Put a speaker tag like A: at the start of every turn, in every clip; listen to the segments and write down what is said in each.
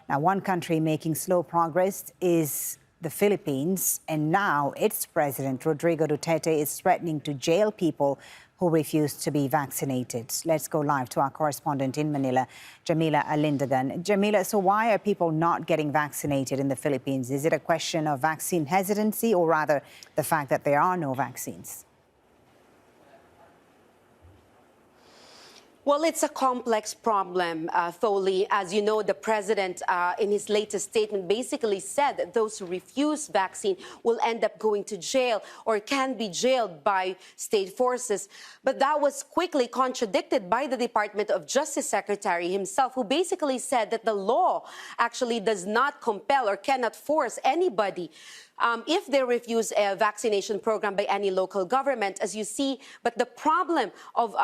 A: Now, one country making slow progress is the Philippines, and now its president, Rodrigo Duterte, is threatening to jail people who refuse to be vaccinated. Let's go live to our correspondent in Manila, Jamela Alindogan. Jamela, so why are people not getting vaccinated in the Philippines? Is it a question of vaccine hesitancy, or rather the fact that there are no vaccines?
B: Well, it's a complex problem, Foley. As you know, the president, in his latest statement, basically said that those who refuse vaccine will end up going to jail or can be jailed by state forces. But that was quickly contradicted by the Department of Justice Secretary himself, who basically said that the law actually does not compel or cannot force anybody if they refuse a vaccination program by any local government, as you see. But the problem of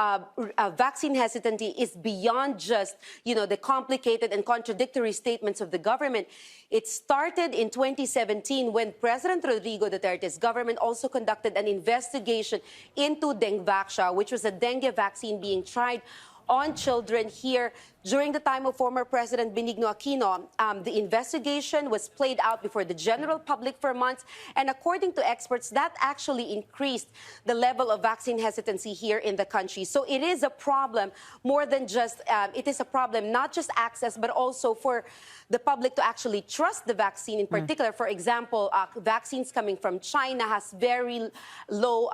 B: vaccine hesitancy is beyond just, the complicated and contradictory statements of the government. It started in 2017 when President Rodrigo Duterte's government also conducted an investigation into Dengvaxia, which was a dengue vaccine being tried on children here during the time of former President Benigno Aquino. The investigation was played out before the general public for months, and according to experts, that actually increased the level of vaccine hesitancy here in the country. So it is a problem more than just, it is a problem not just access, but also for the public to actually trust the vaccine in particular. For example, vaccines coming from China has very low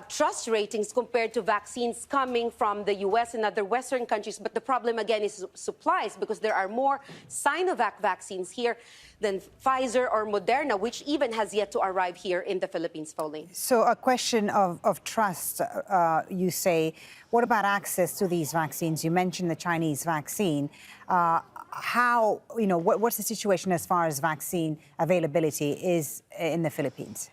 B: trust ratings compared to vaccines coming from the U.S. and other Western countries. But the problem, again, is supplies, because there are more Sinovac vaccines here than Pfizer or Moderna, which even has yet to arrive here in the Philippines, Foley.
A: So a question of trust, you say. What about access to these vaccines? You mentioned the Chinese vaccine. What's the situation as far as vaccine availability is in the Philippines?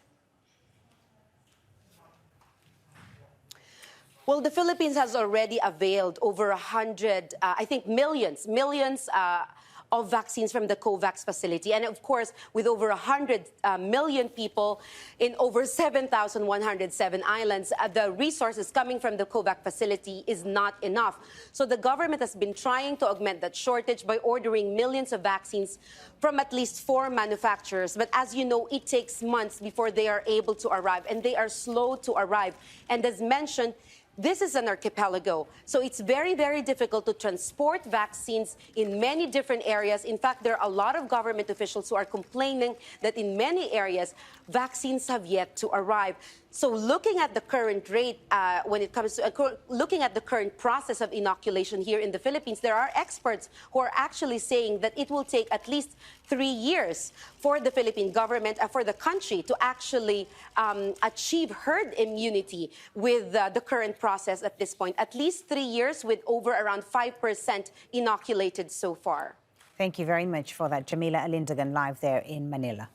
B: Well, the Philippines has already availed over 100, I think millions of vaccines from the COVAX facility. And of course, with over 100 million people in over 7,107 islands, the resources coming from the COVAX facility is not enough. So the government has been trying to augment that shortage by ordering millions of vaccines from at least 4 manufacturers. But as you know, it takes months before they are able to arrive, and they are slow to arrive. And as mentioned, this is an archipelago, so it's very, very difficult to transport vaccines in many different areas. In fact, there are a lot of government officials who are complaining that in many areas, vaccines have yet to arrive. So looking at the current rate, when it comes to looking at the current process of inoculation here in the Philippines, there are experts who are actually saying that it will take at least 3 years for the Philippine government, for the country to actually achieve herd immunity with the current process at this point. At least 3 years, with over around 5% inoculated so far.
A: Thank you very much for that, Jamela Alindogan, live there in Manila.